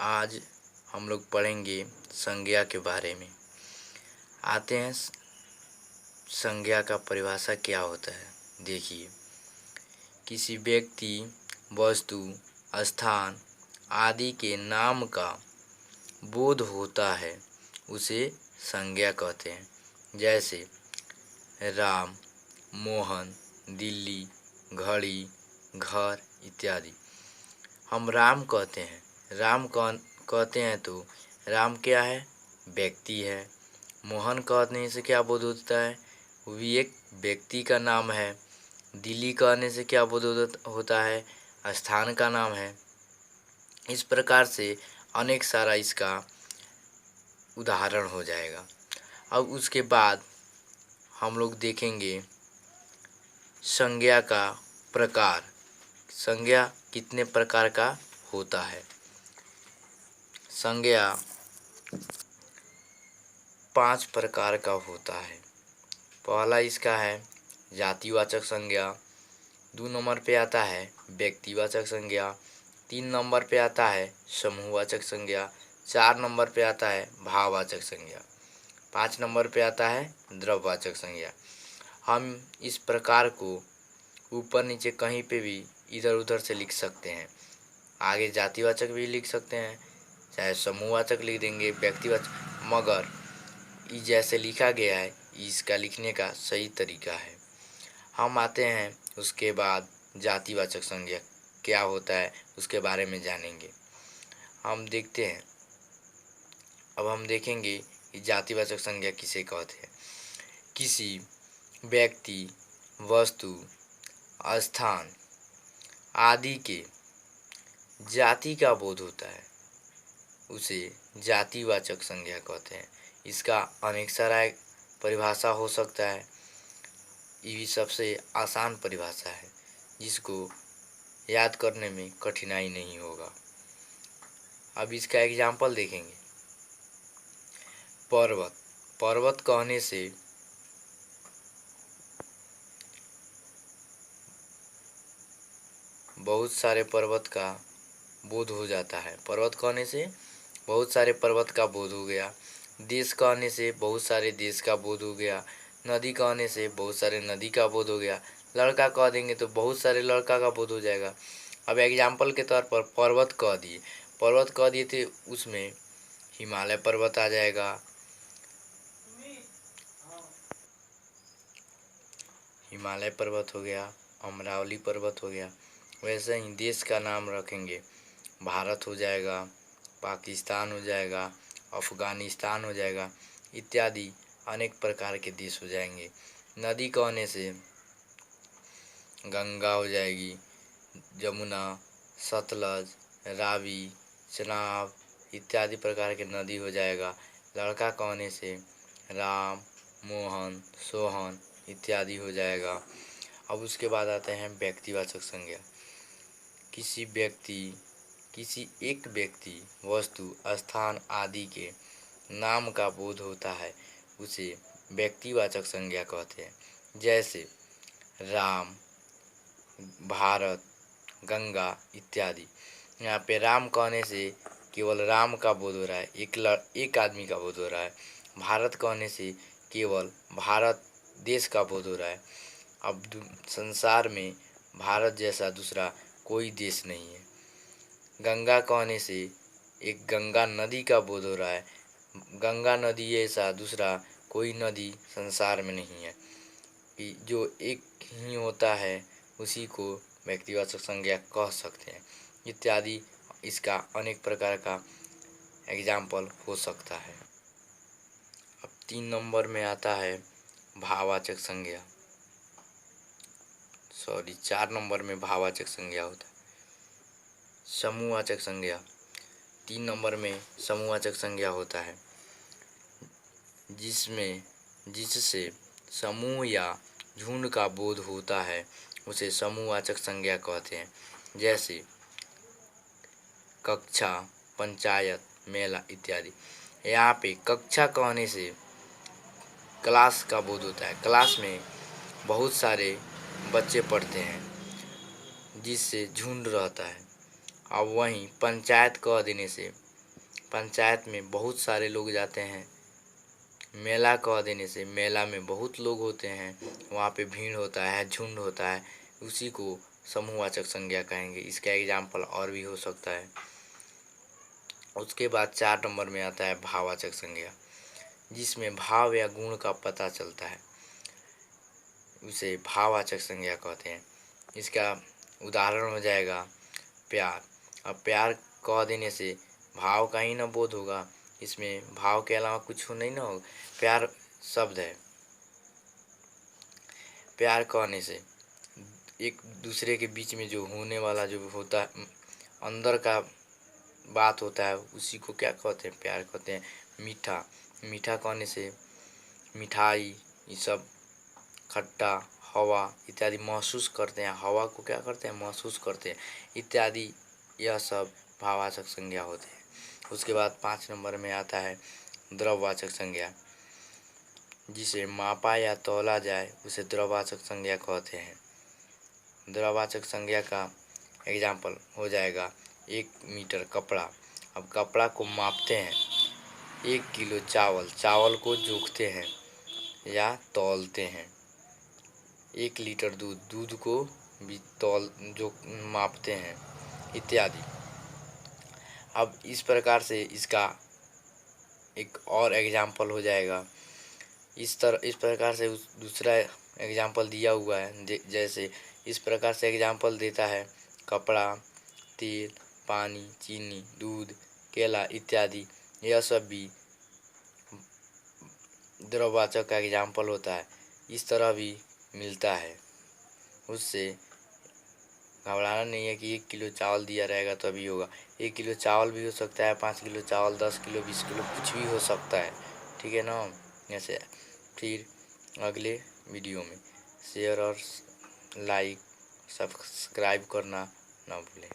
आज हम लोग पढ़ेंगे संज्ञा के बारे में। आते हैं संज्ञा का परिभाषा क्या होता है। देखिए, किसी व्यक्ति, वस्तु, स्थान आदि के नाम का बोध होता है उसे संज्ञा कहते हैं। जैसे राम, मोहन, दिल्ली, घड़ी, घर इत्यादि। हम राम कहते हैं, राम कहते हैं तो राम क्या है? व्यक्ति है। मोहन कहने से क्या बोध होता है? वो भी एक व्यक्ति का नाम है। दिल्ली कहने से क्या बोध होता है? स्थान का नाम है। इस प्रकार से अनेक सारा इसका उदाहरण हो जाएगा। अब उसके बाद हम लोग देखेंगे संज्ञा का प्रकार। संज्ञा कितने प्रकार का होता है? संज्ञा 5 प्रकार का होता है। पहला इसका है जातिवाचक संज्ञा, 2 नंबर पे आता है व्यक्तिवाचक संज्ञा, 3 नंबर पे आता है समूहवाचक संज्ञा, 4 नंबर पे आता है भाववाचक संज्ञा, 5 नंबर पे आता है द्रव्यवाचक संज्ञा। हम इस प्रकार को ऊपर नीचे कहीं पे भी इधर उधर से लिख सकते हैं। आगे जातिवाचक भी लिख सकते हैं, चाहे समूहवाचक लिख देंगे, व्यक्तिवाचक, मगर ये जैसे लिखा गया है इसका लिखने का सही तरीका है। हम आते हैं उसके बाद जातिवाचक संज्ञा क्या होता है उसके बारे में जानेंगे। हम देखते हैं, अब हम देखेंगे कि जातिवाचक संज्ञा किसे कहते हैं। किसी व्यक्ति, वस्तु, स्थान आदि के जाति का बोध होता है उसे जातिवाचक संज्ञा कहते हैं। इसका अनेक सारा परिभाषा हो सकता है। ये सबसे आसान परिभाषा है जिसको याद करने में कठिनाई नहीं होगा। अब इसका एग्जाम्पल देखेंगे। पर्वत, पर्वत कहने से बहुत सारे पर्वत का बोध हो जाता है। पर्वत कहने से बहुत सारे पर्वत का बोध हो गया। देश कहने से बहुत सारे देश का बोध हो गया। नदी कहने से बहुत सारे नदी का बोध हो गया। लड़का कह देंगे तो बहुत सारे लड़का का बोध हो जाएगा। अब एग्जाम्पल के तौर पर पर्वत कह दिए, पर्वत कह दिए थे, उसमें हिमालय पर्वत आ जाएगा, हिमालय पर्वत हो गया, अमरावली पर्वत हो गया। वैसे ही देश का नाम रखेंगे, भारत हो जाएगा, पाकिस्तान हो जाएगा, अफ़गानिस्तान हो जाएगा इत्यादि अनेक प्रकार के देश हो जाएंगे। नदी कहने से गंगा हो जाएगी, जमुना, सतलज, रावी, चनाब इत्यादि प्रकार के नदी हो जाएगा। लड़का कहने से राम, मोहन, सोहन इत्यादि हो जाएगा। अब उसके बाद आते हैं व्यक्तिवाचक संज्ञा। किसी व्यक्ति, किसी एक व्यक्ति, वस्तु, स्थान आदि के नाम का बोध होता है उसे व्यक्तिवाचक संज्ञा कहते हैं। जैसे राम, भारत, गंगा इत्यादि। यहाँ पे राम कहने से केवल राम का बोध हो रहा है, एक आदमी का बोध हो रहा है। भारत कहने से केवल भारत देश का बोध हो रहा है। अब संसार में भारत जैसा दूसरा कोई देश नहीं है। गंगा कहने से एक गंगा नदी का बोध हो रहा है। गंगा नदी ऐसा दूसरा कोई नदी संसार में नहीं है। कि जो एक ही होता है उसी को व्यक्तिवाचक संज्ञा कह सकते हैं इत्यादि। इसका अनेक प्रकार का एग्जाम्पल हो सकता है। अब 3 नंबर में आता है भाववाचक संज्ञा, 4 नंबर में भाववाचक संज्ञा होता है। समूहवाचक संज्ञा, 3 नंबर में समूहवाचक संज्ञा होता है जिससे समूह या झुंड का बोध होता है उसे समूहवाचक संज्ञा कहते हैं। जैसे कक्षा, पंचायत, मेला इत्यादि। यहाँ पे कक्षा कहने से क्लास का बोध होता है। क्लास में बहुत सारे बच्चे पढ़ते हैं जिससे झुंड रहता है। अब वहीं पंचायत कह देने से पंचायत में बहुत सारे लोग जाते हैं। मेला कह देने से मेला में बहुत लोग होते हैं, वहाँ पे भीड़ होता है, झुंड होता है, उसी को समूहवाचक संज्ञा कहेंगे। इसका एग्जाम्पल और भी हो सकता है। उसके बाद 4 नंबर में आता है भाववाचक संज्ञा, जिसमें भाव या गुण का पता चलता है, उसे भाववाचक संज्ञा कहते हैं। इसका उदाहरण हो जाएगा प्यार। अब प्यार कह देने से भाव का ही ना बोध होगा, इसमें भाव के अलावा कुछ नहीं ना होगा। प्यार शब्द है, प्यार कहने से एक दूसरे के बीच में जो होने वाला जो होता है, अंदर का बात होता है, उसी को क्या कहते हैं? प्यार कहते हैं। मीठा, मीठा कहने से मिठाई, ये सब खट्टा, हवा इत्यादि महसूस करते हैं। हवा को क्या करते हैं? महसूस करते हैं इत्यादि। यह सब भाववाचक संज्ञा होते हैं। उसके बाद 5 नंबर में आता है द्रव्यवाचक संज्ञा, जिसे मापा या तौला जाए उसे द्रव्यवाचक संज्ञा कहते हैं। द्रव्यवाचक संज्ञा का एग्जाम्पल हो जाएगा 1 मीटर कपड़ा। अब कपड़ा को मापते हैं। 1 किलो चावल, चावल को जोखते हैं या तौलते हैं। 1 लीटर दूध, दूध को भी जो मापते हैं इत्यादि। अब इस प्रकार से इसका एक और एग्जाम्पल हो जाएगा। इस प्रकार से दूसरा एग्जाम्पल दिया हुआ है, जैसे इस प्रकार से एग्जाम्पल देता है कपड़ा, तेल, पानी, चीनी, दूध, केला इत्यादि। यह सब भी द्रव्यवाचक का एग्जाम्पल होता है। इस तरह भी मिलता है। उससे घबराना नहीं है कि 1 किलो चावल दिया रहेगा तभी होगा। 1 किलो चावल भी हो सकता है, 5 किलो चावल, 10 किलो, 20 किलो, कुछ भी हो सकता है। ठीक है ना? ऐसे फिर अगले वीडियो में शेयर और लाइक सब्सक्राइब करना ना भूलें।